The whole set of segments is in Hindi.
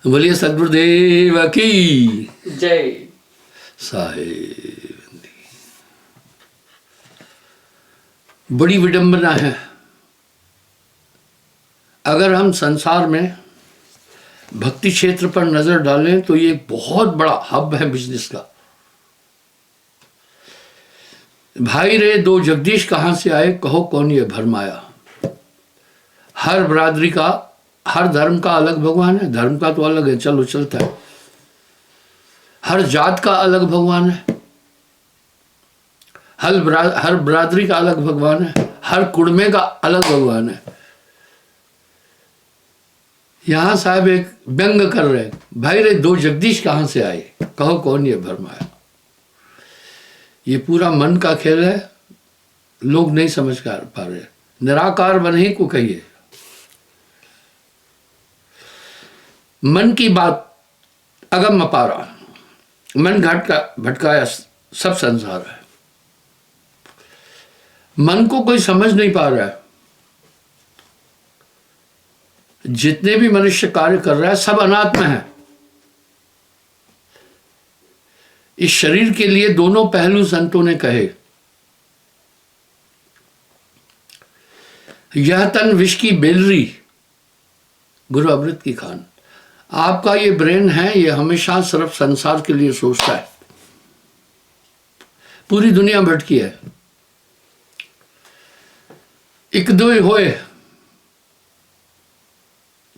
बोलिए सदगुरुदेव की जय। साहेब। बड़ी विडंबना है, अगर हम संसार में भक्ति क्षेत्र पर नजर डालें तो ये एक बहुत बड़ा हब है बिजनेस का। भाई रे दो जगदीश कहां से आए, कहो कौन ये भरमाया। हर बरादरी का, हर धर्म का अलग भगवान है, धर्म का तो अलग है, चलो चलता है। हर जात का अलग भगवान है, हर बरादरी का अलग भगवान है, हर कुड़मे का अलग भगवान है। यहां साहब एक व्यंग कर रहे, भाई रे दो जगदीश कहां से आए, कहो कौन ये भरमाया। ये पूरा मन का खेल है, लोग नहीं समझ पा रहे। निराकार बने को कहिए। मन की बात अगम अपारा, मन घाट का भटकाया सब संसार है। मन को कोई समझ नहीं पा रहा है। जितने भी मनुष्य कार्य कर रहा है सब अनात्म है। इस शरीर के लिए दोनों पहलू संतों ने कहे। यह तन विष की बेलरी, गुरु अमृत की खान। आपका ये ब्रेन है, ये हमेशा सिर्फ संसार के लिए सोचता है। पूरी दुनिया भटकी है। एक दो होए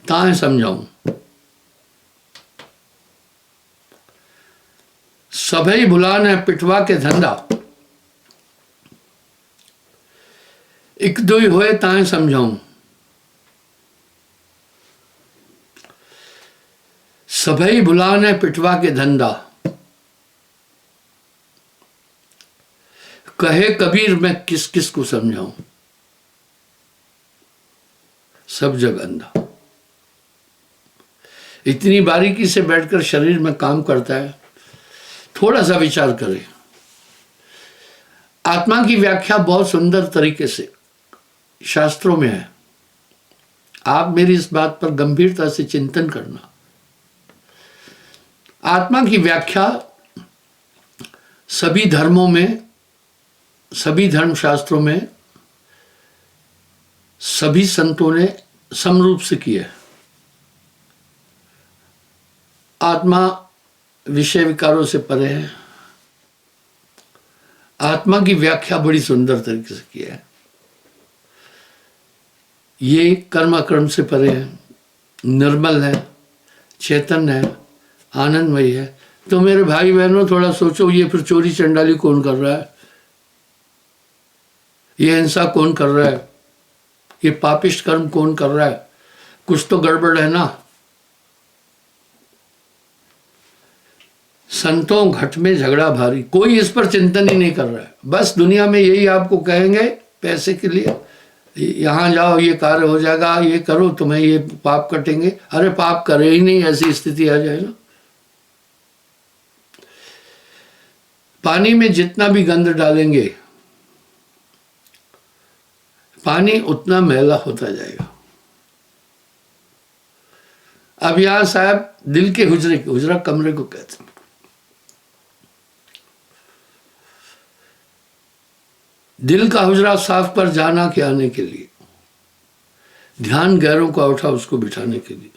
ताहे समझाऊं, सभई भुलान है पिटवा के धंधा। एक दो होए ताहे समझाऊं, सभई भुलान है पिटवा के धंधा। कहे कबीर मैं किस किस को समझाऊं, सब जग अंधा। इतनी बारीकी से बैठकर शरीर में काम करता है। थोड़ा सा विचार करें। आत्मा की व्याख्या बहुत सुंदर तरीके से शास्त्रों में है। आप मेरी इस बात पर गंभीरता से चिंतन करना। आत्मा की व्याख्या सभी धर्मों में, सभी धर्मशास्त्रों में सभी संतों ने समरूप से की है। आत्मा विषय विकारों से परे है। आत्मा की व्याख्या बड़ी सुंदर तरीके से की है। ये कर्म अकर्म से परे है, निर्मल है, चैतन्य है, आनंदमय है। तो मेरे भाई बहनों थोड़ा सोचो, ये फिर चोरी चंडाली कौन कर रहा है, ये हिंसा कौन कर रहा है, ये पापिष्ट कर्म कौन कर रहा है। कुछ तो गड़बड़ है ना। संतों घट में झगड़ा भारी, कोई इस पर चिंतन ही नहीं कर रहा है। बस दुनिया में यही आपको कहेंगे पैसे के लिए, यहां जाओ ये कार्य हो जाएगा, ये करो तुम्हें ये पाप कटेंगे। अरे पाप करे ही नहीं, ऐसी स्थिति आ जाए ना। पानी में जितना भी गंद डालेंगे पानी उतना मैला होता जाएगा। अब यहां साहब दिल के हुजरे, हुजरा कमरे को कहते हैं। दिल का हुजरा साफ पर जाना के आने के लिए, ध्यान गैरों का उठा उसको बिठाने के लिए।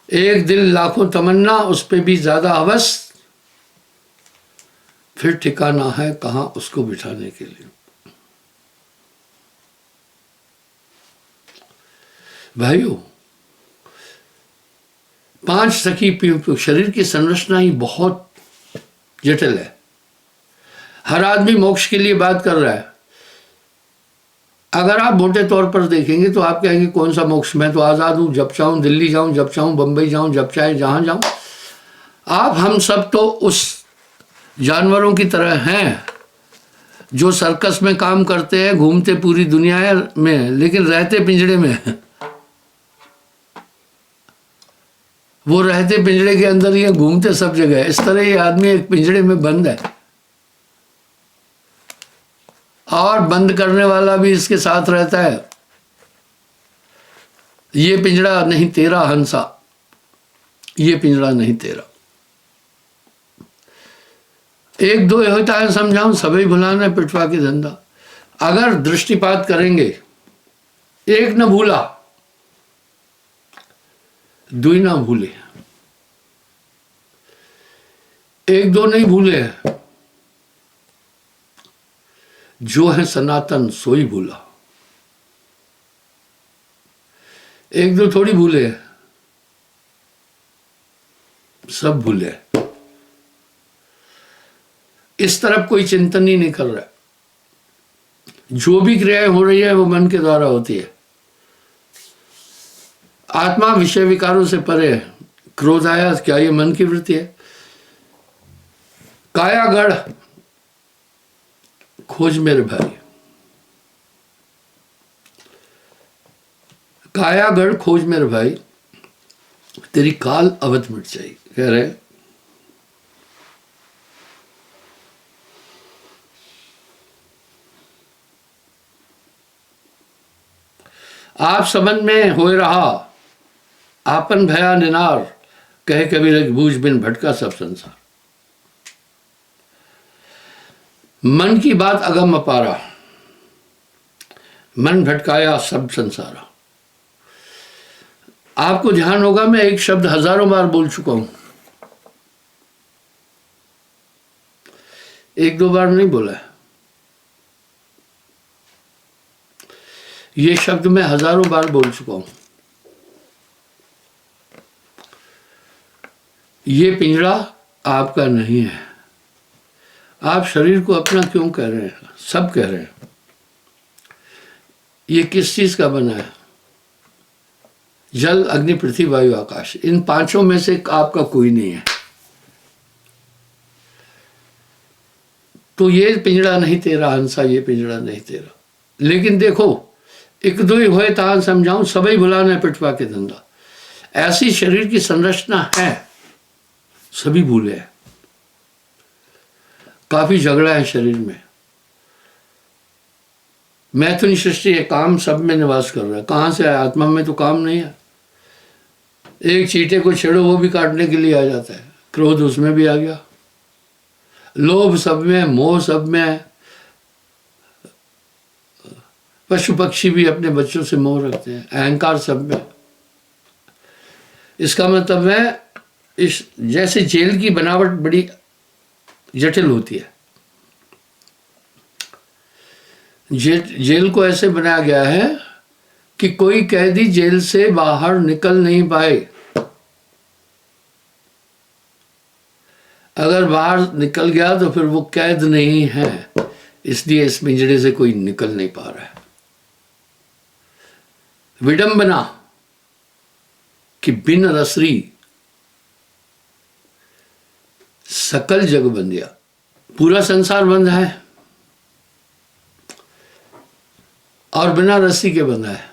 एक दिल लाखों तमन्ना, उस पे भी ज्यादा हवस, फिर ठिकाना है कहां उसको बिठाने के लिए। भाइयों, 5 सखी शरीर की संरचना ही बहुत जटिल है। हर आदमी मोक्ष के लिए बात कर रहा है। अगर आप मोटे तौर पर देखेंगे तो आप कहेंगे कौन सा मोक्ष, मैं तो आज़ाद हूं, जब चाहूं दिल्ली जाऊं, जब चाहूं बंबई जाऊं, जब चाहे जहां जाऊं। आप हम सब तो उस जानवरों की तरह हैं जो सर्कस में काम करते हैं, घूमते पूरी दुनिया में, लेकिन रहते पिंजड़े में। वो रहते पिंजड़े के अंदर ही घूमते सब जगह। इस तरह ये आदमी एक पिंजड़े में बंद है और बंद करने वाला भी इसके साथ रहता है। ये पिंजड़ा नहीं तेरा हंसा, ये पिंजड़ा नहीं तेरा। एक दो होता है समझाऊं, सभी भुलाना पिटवा के धंधा। अगर दृष्टिपात करेंगे, एक न भूला दुई ना भूले, एक दो नहीं भूले, जो है सनातन सोई भूला। एक दो थोड़ी भूले, सब भूले। इस तरफ कोई चिंतन ही नहीं कर रहा। जो भी क्रियाएं हो रही है वो मन के द्वारा होती है। आत्मा विषय विकारों से परे है। क्रोध आया, क्या ये मन की वृत्ति है? कायागढ़ खोज मेरे भाई, कायागढ़ खोज मेरे भाई, तेरी काल अवध मिट जाएगी। कह रहे आप संबंध में हो रहा आपन भया निनार, कहे कबीर बूझ बिन भटका सब संसार। मन की बात अगम अपारा, मन भटकाया सब संसारा। आपको ध्यान होगा मैं एक शब्द हजारों बार बोल चुका हूं, एक दो बार नहीं बोला है। ये शब्द मैं हजारों बार बोल चुका हूं। ये पिंजड़ा आपका नहीं है। आप शरीर को अपना क्यों कह रहे हैं? सब कह रहे हैं। ये किस चीज का बना है? जल, अग्नि, पृथ्वी, वायु, आकाश। इन पांचों में से आपका कोई नहीं है। तो ये पिंजड़ा नहीं तेरा हंसा, ये पिंजड़ा नहीं तेरा। लेकिन देखो, एक दो ही होए तान समझाऊं, सभी भुलाने पिटवा के धंधा। ऐसी शरीर की संरचना है, सभी भूले हैं। काफी झगड़ा है शरीर में। मैथुन सृष्टि है, काम सब में निवास कर रहा है। कहां से आया? आत्मा में तो काम नहीं है। एक चींटे को छेड़ो वो भी काटने के लिए आ जाता है। क्रोध उसमें भी आ गया, लोभ सब में, मोह सब में है। पशु पक्षी भी अपने बच्चों से मोह रखते हैं, अहंकार सब में। इसका मतलब है इस जैसे जेल की बनावट बड़ी जटिल होती है। जेल को ऐसे बनाया गया है कि कोई कैदी जेल से बाहर निकल नहीं पाए। अगर बाहर निकल गया तो फिर वो कैद नहीं है, इसलिए इस पिंजड़े से कोई निकल नहीं पा रहा है। विडंबना कि बिन रसरी सकल जग बंदिया। पूरा संसार बंद है और बिना रस्सी के बंधा है।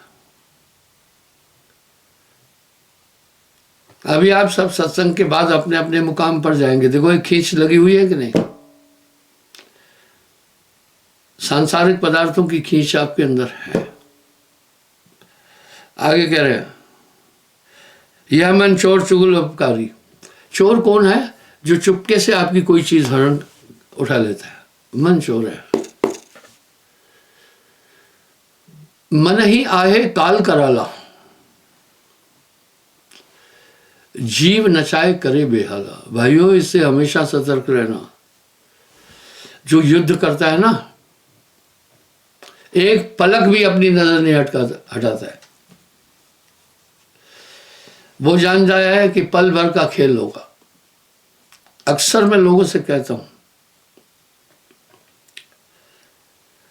अभी आप सब सत्संग के बाद अपने अपने मुकाम पर जाएंगे। देखो एक खींच लगी हुई है कि नहीं? सांसारिक पदार्थों की खींच आपके अंदर है। आगे कह रहे हैं, यह मन चोर चुगल उपकारी। चोर कौन है? जो चुपके से आपकी कोई चीज हरण उठा लेता है। मन चोर है। मन ही आहे काल कराला, जीव नचाए करे बेहाला। भाइयों, इससे हमेशा सतर्क रहना। जो युद्ध करता है ना, एक पलक भी अपनी नजर नहीं हटाता है। वो जान जाया है कि पल भर का खेल होगा। अक्सर मैं लोगों से कहता हूं,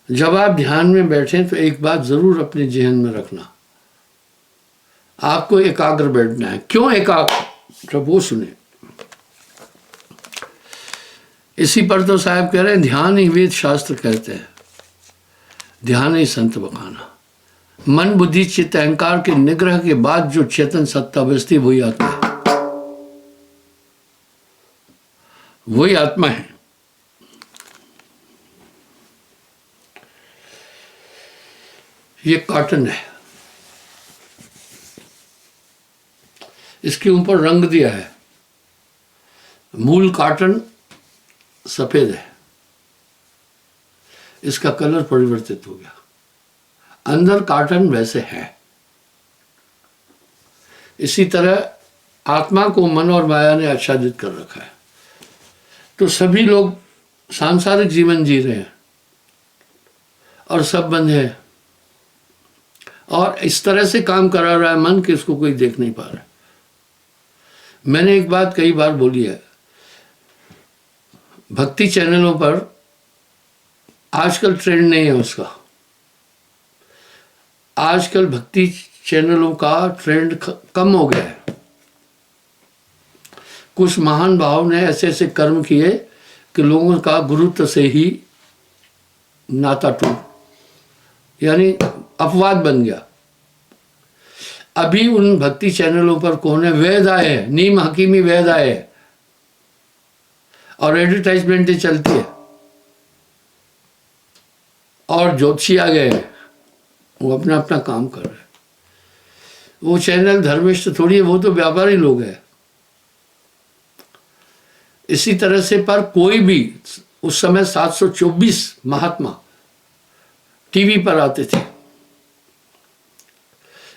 जब आप ध्यान में बैठें तो एक बात जरूर अपने जहन में रखना, आपको एकाग्र बैठना है। क्यों एकाग्र? जब वो सुने। इसी पर तो साहब कह रहे हैं, ध्यान ही वेद शास्त्र कहते हैं, ध्यान ही संत बखाना। मन बुद्धि चित्त अहंकार के निग्रह के बाद जो चेतन सत्ता बचती वही आत्मा है। वही आत्मा है। ये कॉटन है, इसके ऊपर रंग दिया है, मूल कार्टन सफेद है, इसका कलर परिवर्तित हो गया, अंदर कार्टन वैसे है। इसी तरह आत्मा को मन और माया ने आच्छादित कर रखा है। तो सभी लोग सांसारिक जीवन जी रहे हैं और सब बंद है, और इस तरह से काम करा रहा है मन कि इसको कोई देख नहीं पा रहा है। मैंने एक बात कई बार बोली है, भक्ति चैनलों पर आजकल ट्रेंड नहीं है उसका। आजकल भक्ति चैनलों का ट्रेंड कम हो गया है। कुछ महान भाव ने ऐसे ऐसे कर्म किए कि लोगों का गुरुत्व से ही नाता टूट, यानी अपवाद बन गया। अभी उन भक्ति चैनलों पर कौन है? वैद आए हैं, नीम हकीमी वैद आए हैं, और एडवर्टाइजमेंटें चलती है, और ज्योतिषी आ गए हैं, वो अपना अपना काम कर रहे हैं। वो चैनल धर्मिष्ठ थोड़ी है, वो तो व्यापारी लोग हैं। इसी तरह से पर कोई भी, उस समय 724 महात्मा टीवी पर आते थे,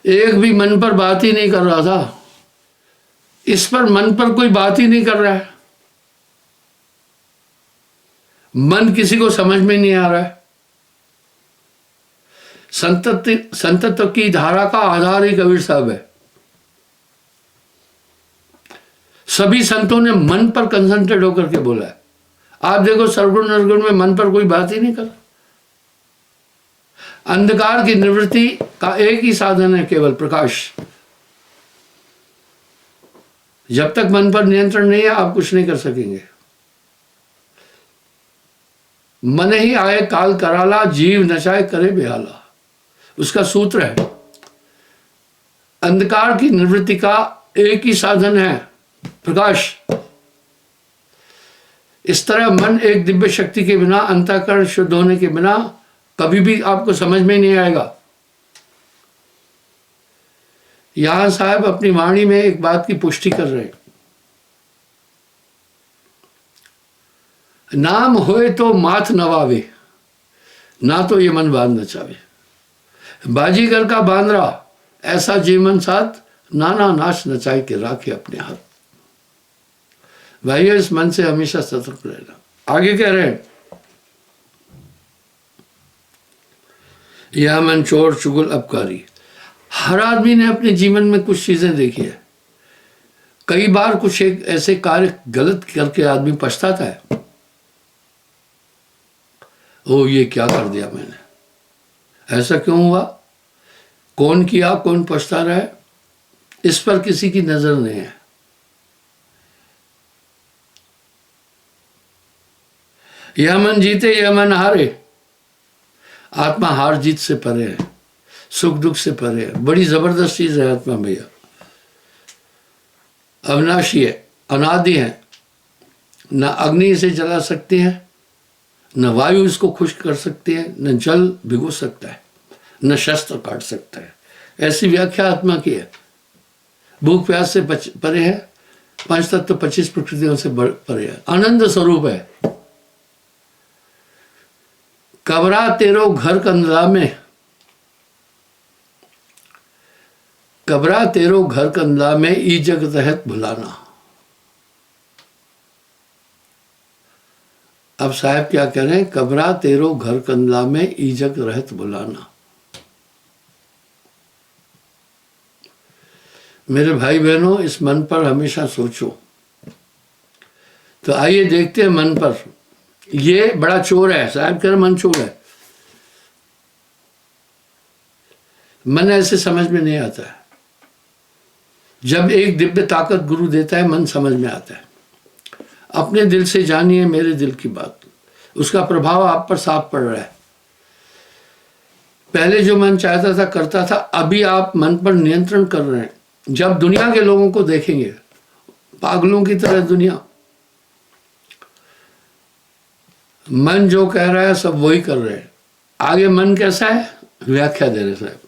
एक भी मन पर बात ही नहीं कर रहा था। इस पर मन पर कोई बात ही नहीं कर रहा है, मन किसी को समझ में नहीं आ रहा है। संतत्व की धारा का आधार ही कबीर साहब है। सभी संतों ने मन पर कंसंट्रेट होकर के बोला है। आप देखो सरगुण निर्गुण में मन पर कोई बात ही नहीं कर। अंधकार की निवृत्ति का एक ही साधन है, केवल प्रकाश। जब तक मन पर नियंत्रण नहीं है आप कुछ नहीं कर सकेंगे। मन ही आए काल कराला, जीव नचाए करे बेहाला, उसका सूत्र है। अंधकार की निवृत्ति का एक ही साधन है, प्रकाश। इस तरह मन एक दिव्य शक्ति के बिना, अंतःकरण शुद्ध होने के बिना कभी भी आपको समझ में नहीं आएगा। यहां साहब अपनी वाणी में एक बात की पुष्टि कर रहे हैं, नाम होए तो माथ नवावे, ना तो ये मन बांध नचावे। बाजीगर का बांद्रा ऐसा जीवन साथ, नाना नाच नचाए के राखे अपने हाथ। भाइयों, इस मन से हमेशा सतर्क रहना। आगे कह रहे हैं, यह मन चोर चुगल अपकारी। हर आदमी ने अपने जीवन में कुछ चीजें देखी है। कई बार कुछ एक ऐसे कार्य गलत करके आदमी पछताता है, ओ ये क्या कर दिया मैंने, ऐसा क्यों हुआ, कौन किया, कौन पछता रहा है, इस पर किसी की नजर नहीं है। यह मन जीते यह मन हारे। आत्मा हार जीत से परे है, सुख दुख से परे है। बड़ी जबरदस्त चीज है आत्मा भैया। अविनाशी है, अनादि है, न अग्नि इसे जला सकती है, न वायु इसको खुश्क कर सकती है, न जल भिगो सकता है, न शस्त्र काट सकता है। ऐसी व्याख्या आत्मा की है। भूख प्यास से परे है, पंच तत्व 25 प्रकृतियों से परे है, आनंद स्वरूप है। कबरा तेरो घर कंदला में, कबरा तेरो घर कंदला में ई जग तहत भुलाना। अब साहब क्या कह रहे हैं, कबरा तेरो घर कंदला में ई जग रहत भुलाना। मेरे भाई बहनों, इस मन पर हमेशा सोचो। तो आइए देखते हैं मन पर। ये बड़ा चोर है, साहब कह रहे मन चोर है। मन ऐसे समझ में नहीं आता है। जब एक दिव्य ताकत गुरु देता है, मन समझ में आता है। अपने दिल से जानिए मेरे दिल की बात, उसका प्रभाव आप पर साफ पड़ रहा है। पहले जो मन चाहता था करता था, अभी आप मन पर नियंत्रण कर रहे हैं। जब दुनिया के लोगों को देखेंगे, पागलों की तरह दुनिया, मन जो कह रहा है सब वही कर रहे हैं। आगे मन कैसा है, व्याख्या दे रहे साहब।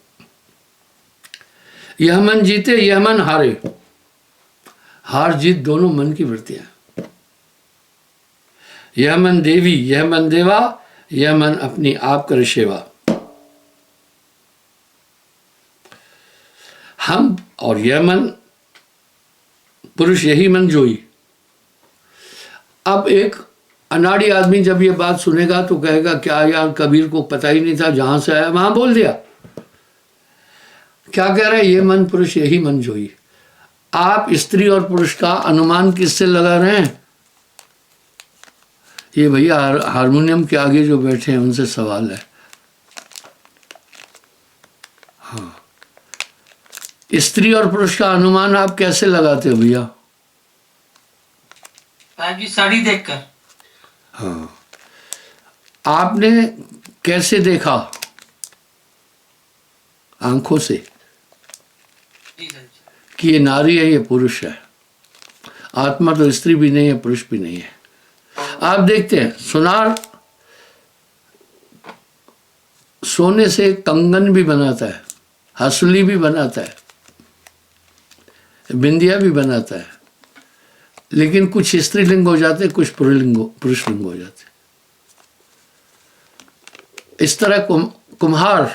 यह मन जीते यह मन हारे। हार जीत दोनों मन की वृत्तियां। यह मन देवी, यह मन देवा, यह मन अपनी आप करे सेवा। हम और यह मन पुरुष, यही मन जोई। अब एक अनाड़ी आदमी जब ये बात सुनेगा तो कहेगा क्या यार, कबीर को पता ही नहीं था, जहां से आया वहां बोल दिया। क्या कह रहे हैं? ये मन पुरुष, यही मन जोई। आप स्त्री और पुरुष का अनुमान किससे लगा रहे हैं? ये भैया हारमोनियम के आगे जो बैठे हैं उनसे सवाल है। हाँ, स्त्री और पुरुष का अनुमान आप कैसे लगाते हो भैया? की साड़ी देखकर। हाँ, आपने कैसे देखा? आंखों से कि ये नारी है, ये पुरुष है। आत्मा तो स्त्री भी नहीं है, पुरुष भी नहीं है। आप देखते हैं सुनार सोने से कंगन भी बनाता है, हंसुली भी बनाता है, बिंदिया भी बनाता है, लेकिन कुछ स्त्रीलिंग हो जाते, कुछ पुरुषलिंग हो जाते। इस तरह कुम्हार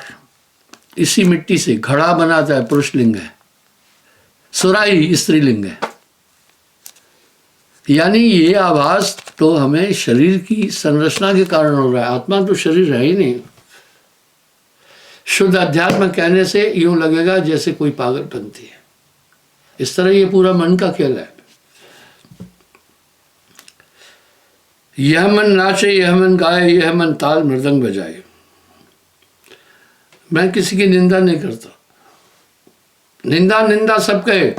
इसी मिट्टी से घड़ा बनाता है, पुरुषलिंग है। सुराई स्त्रीलिंग है। यानी ये आभास तो हमें शरीर की संरचना के कारण हो रहा है। आत्मा तो शरीर है ही नहीं। शुद्ध अध्यात्म कहने से यूं लगेगा जैसे कोई पागलपंती है। इस तरह ये पूरा मन का खेल है। यह मन नाचे, यह मन गाए, यह मन ताल मृदंग बजाए। मैं किसी की निंदा नहीं करता। निंदा सब कहे,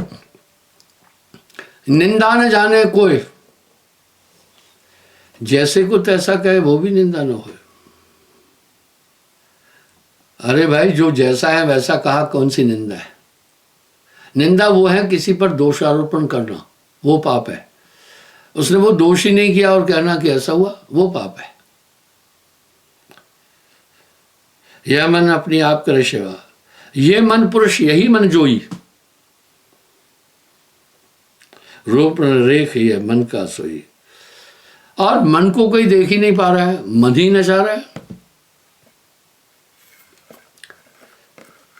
निंदा न जाने कोई। जैसे को तैसा कहे वो भी निंदा न हो। अरे भाई, जो जैसा है वैसा कहा, कौन सी निंदा है? निंदा वो है किसी पर दोषारोपण करना, वो पाप है। उसने वो दोष ही नहीं किया और कहना कि ऐसा हुआ, वो पाप है। यह मन अपनी आप करे सेवा, ये मन पुरुष, यही मन जोई। रूप रेख ये मन का सोई। और मन को कोई देख ही नहीं पा रहा है, मन ही नचा रहा है।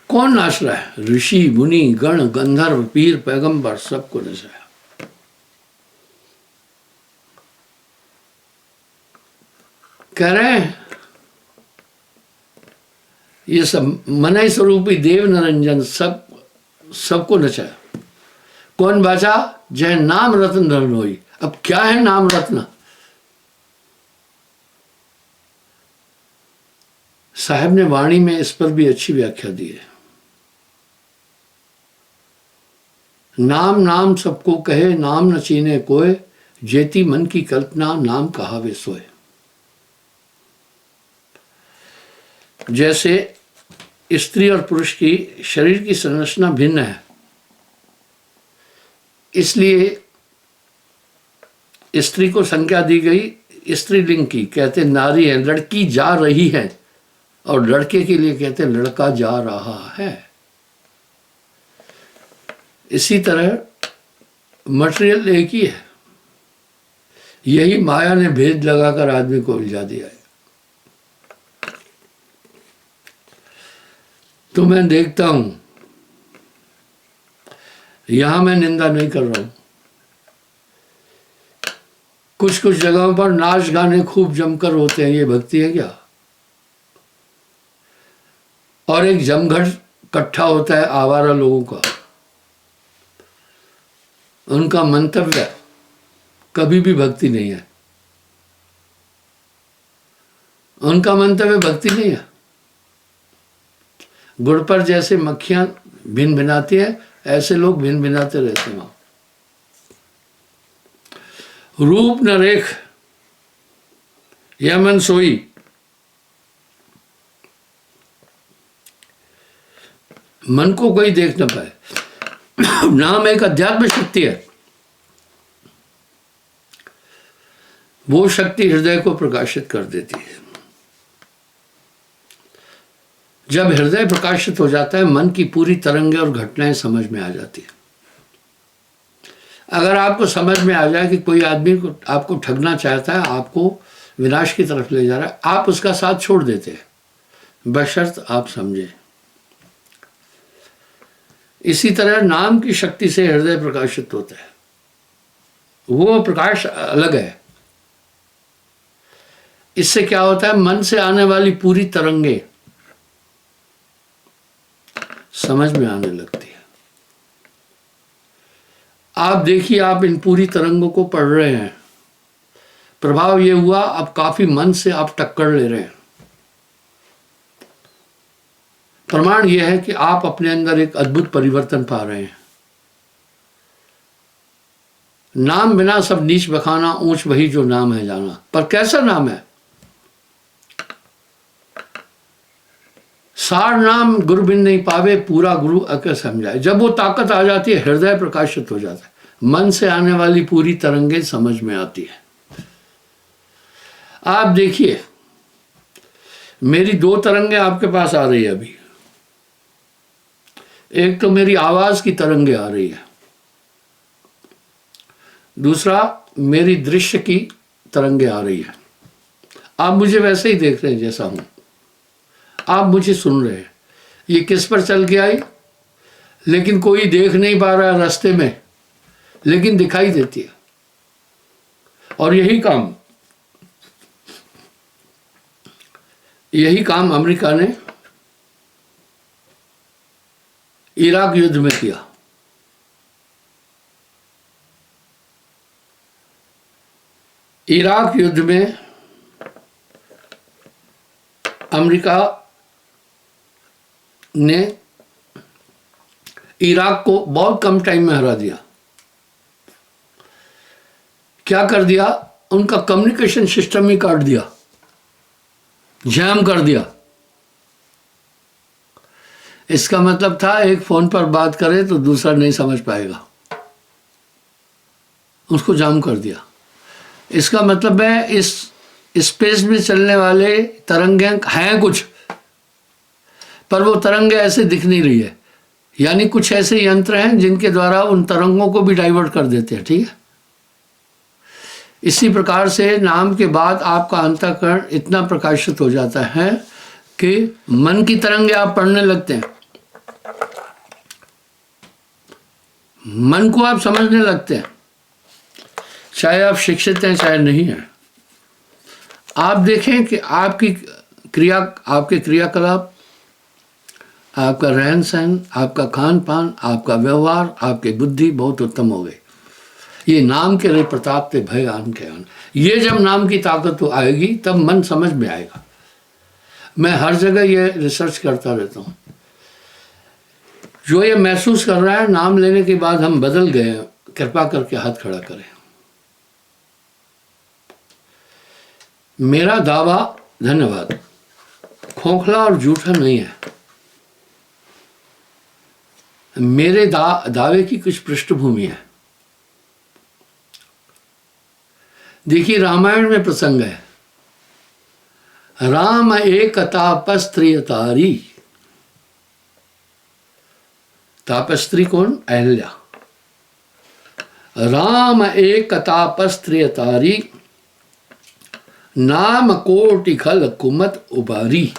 कौन नाच रहा है? ऋषि मुनि गण गंधर्व पीर पैगंबर सबको नचाया। कह रहे हैं ये सब मनय स्वरूपी देव निरंजन सबको नचाया। कौन बाचा? जय नाम रत्न धन होई। अब क्या है नाम रत्न? साहब ने वाणी में इस पर भी अच्छी व्याख्या दी है। नाम नाम सबको कहे, नाम न चीने कोय, जेती मन की कल्पना नाम कहावे सोए। जैसे स्त्री और पुरुष की शरीर की संरचना भिन्न है, इसलिए स्त्री को संज्ञा दी गई स्त्रीलिंग की, कहते नारी है, लड़की जा रही है। और लड़के के लिए कहते लड़का जा रहा है। इसी तरह मटेरियल एक ही है। यही माया ने भेद लगाकर आदमी को उलझा दिया है। तो मैं देखता हूं, यहां मैं निंदा नहीं कर रहा हूं, कुछ कुछ जगहों पर नाच गाने खूब जमकर होते हैं। ये भक्ति है क्या? और एक जमघट इकट्ठा होता है आवारा लोगों का। उनका मंतव्य कभी भी भक्ति नहीं है। उनका मंतव्य भक्ति नहीं है। गुड़ पर जैसे मक्खियां भिन भिनाती हैं, ऐसे लोग भिन भिनाते रहते हैं। रूप न रेख यह मन सोई। मन को कोई देख न पाए। नाम एक अध्यात्म शक्ति है। वो शक्ति हृदय को प्रकाशित कर देती है। जब हृदय प्रकाशित हो जाता है, मन की पूरी तरंगें और घटनाएं समझ में आ जाती है। अगर आपको समझ में आ जाए कि कोई आदमी को आपको ठगना चाहता है, आपको विनाश की तरफ ले जा रहा है, आप उसका साथ छोड़ देते हैं, बशर्त आप समझें। इसी तरह नाम की शक्ति से हृदय प्रकाशित होता है, वो प्रकाश अलग है। इससे क्या होता है, मन से आने वाली पूरी तरंगे समझ में आने लगती है। आप देखिए, आप इन पूरी तरंगों को पढ़ रहे हैं, प्रभाव ये हुआ अब काफी मन से आप टक्कर ले रहे हैं। प्रमाण यह है कि आप अपने अंदर एक अद्भुत परिवर्तन पा रहे हैं। नाम बिना सब नीच बखाना, ऊंच वही जो नाम है जाना। पर कैसा नाम है? सार नाम गुरु बिन नहीं पावे, पूरा गुरु अकर समझाए। जब वो ताकत आ जाती है, हृदय प्रकाशित हो जाता है, मन से आने वाली पूरी तरंगे समझ में आती है। आप देखिए, मेरी दो तरंगे आपके पास आ रही है अभी। एक तो मेरी आवाज की तरंगे आ रही है, दूसरा मेरी दृश्य की तरंगे आ रही है। आप मुझे वैसे ही देख रहे हैं जैसा हूं, आप मुझे सुन रहे हैं। ये किस पर चल के आई? लेकिन कोई देख नहीं पा रहा है रास्ते में, लेकिन दिखाई देती है। और यही काम अमेरिका ने इराक युद्ध में किया। इराक युद्ध में अमेरिका ने इराक को बहुत कम टाइम में हरा दिया। क्या कर दिया? उनका कम्युनिकेशन सिस्टम ही काट दिया, जैम कर दिया। इसका मतलब था एक फोन पर बात करे तो दूसरा नहीं समझ पाएगा, उसको जाम कर दिया। इसका मतलब है इस स्पेस में चलने वाले तरंगे हैं कुछ, पर वो तरंगे ऐसे दिख नहीं रही है। यानी कुछ ऐसे यंत्र हैं जिनके द्वारा उन तरंगों को भी डाइवर्ट कर देते हैं। ठीक है, इसी प्रकार से नाम के बाद आपका अंतःकरण इतना प्रकाशित हो जाता है कि मन की तरंगे आप पढ़ने लगते हैं, मन को आप समझने लगते हैं, चाहे आप शिक्षित हैं चाहे नहीं हैं। आप देखें कि आपके क्रियाकलाप, आपका रहन सहन, आपका खान पान, आपका व्यवहार, आपकी बुद्धि बहुत उत्तम हो गई। ये नाम के रे प्रताप ते भय आन के आन। ये जब नाम की ताकत आएगी तब मन समझ में आएगा। मैं हर जगह ये रिसर्च करता रहता हूँ। जो ये महसूस कर रहा है नाम लेने के बाद हम बदल गए, कृपा करके हाथ खड़ा करें। मेरा दावा, धन्यवाद, खोखला और झूठा नहीं है। मेरे दावे की कुछ पृष्ठभूमि है। देखिए, रामायण में प्रसंग है, राम एक तापस्त्री तारी। तापस्त्री कौन? अहल्या। राम एक तापस्त्री तारी, नाम कोटि खल कुमत उबारी।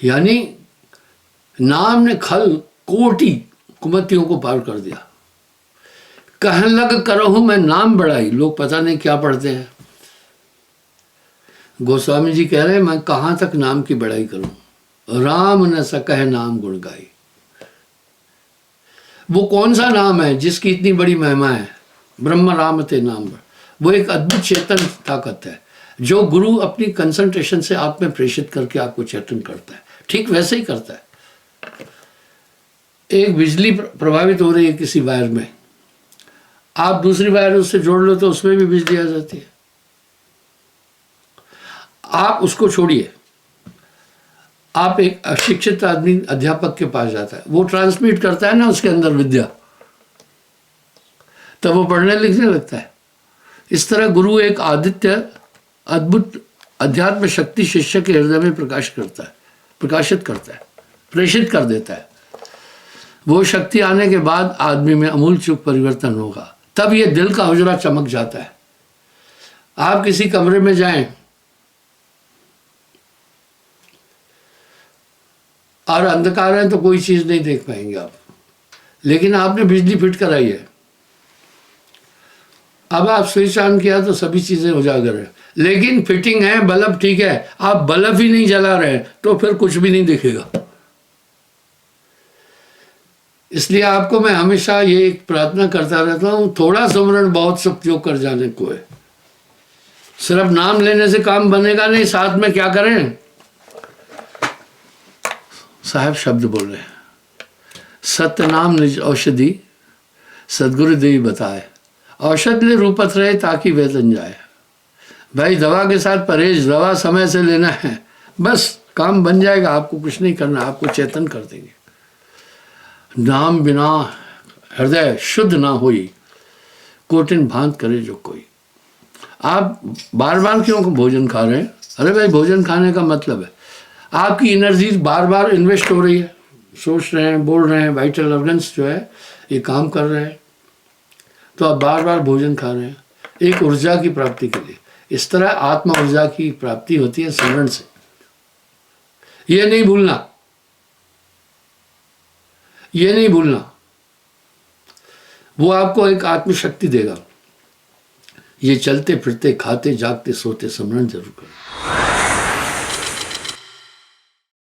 यानी नाम ने खल कोटि कुमतियों को पार कर दिया। कहन लग करहूं मैं नाम बढ़ाई। लोग पता नहीं क्या पढ़ते हैं। गोस्वामी जी कह रहे हैं, मैं कहां तक नाम की बढ़ाई करूं, राम न सकह नाम गुण गाई। वो कौन सा नाम है जिसकी इतनी बड़ी महिमा है? ब्रह्म राम ते नाम। वो एक अद्भुत चेतन ताकत है जो गुरु अपनी कंसंट्रेशन से आप में प्रेषित करके आपको चेतन करता है। ठीक वैसे ही करता है। एक बिजली प्रभावित हो रही है किसी वायर में, आप दूसरी वायर उससे जोड़ लो तो उसमें भी बिजली आ जाती है। आप उसको छोड़िए, आप एक अशिक्षित आदमी अध्यापक के पास जाता है, वो ट्रांसमिट करता है ना उसके अंदर विद्या, तब वो पढ़ने लिखने लगता है। इस तरह गुरु एक आदित्य अद्भुत अध्यात्म शक्ति शिष्य के हृदय में प्रकाशित करता है, प्रेषित कर देता है। वो शक्ति आने के बाद आदमी में अमूलचूल परिवर्तन होगा, तब ये दिल का हुजरा चमक जाता है। आप किसी कमरे में जाएं और अंधकार है तो कोई चीज नहीं देख पाएंगे आप, लेकिन आपने बिजली फिट कराई है, अब आप स्विच ऑन किया तो सभी चीजें उजागर है, लेकिन फिटिंग है, बल्ब ठीक है, आप बल्ब ही नहीं जला रहे तो फिर कुछ भी नहीं दिखेगा। इसलिए आपको मैं हमेशा ये एक प्रार्थना करता रहता हूं, थोड़ा सुमरण बहुत सुख जो कर जाने को है। सिर्फ नाम लेने से काम बनेगा नहीं, साथ में क्या करें? साहब शब्द बोल रहे हैं, सत्य नाम निज औषधि सदगुरु देवी बताए, औषध ले रूपत रहे ताकि वेतन जाए। भाई दवा के साथ परहेज, दवा समय से लेना है, बस काम बन जाएगा, आपको कुछ नहीं करना, आपको चेतन कर देंगे। नाम बिना हृदय शुद्ध ना होई, कोटिन भांत करे जो कोई। आप बार बार क्यों भोजन खा रहे हैं? अरे भाई भोजन खाने का मतलब है आपकी एनर्जी बार बार इन्वेस्ट हो रही है, सोच रहे हैं, बोल रहे हैं, वाइटल ऑर्गन्स जो है ये काम कर रहे हैं, तो आप बार बार भोजन खा रहे हैं एक ऊर्जा की प्राप्ति के लिए। इस तरह आत्मा ऊर्जा की प्राप्ति होती है स्मरण से, ये नहीं भूलना, ये नहीं भूलना। वो आपको एक आत्मशक्ति देगा। ये चलते फिरते खाते जागते सोते स्मरण जरूर करें।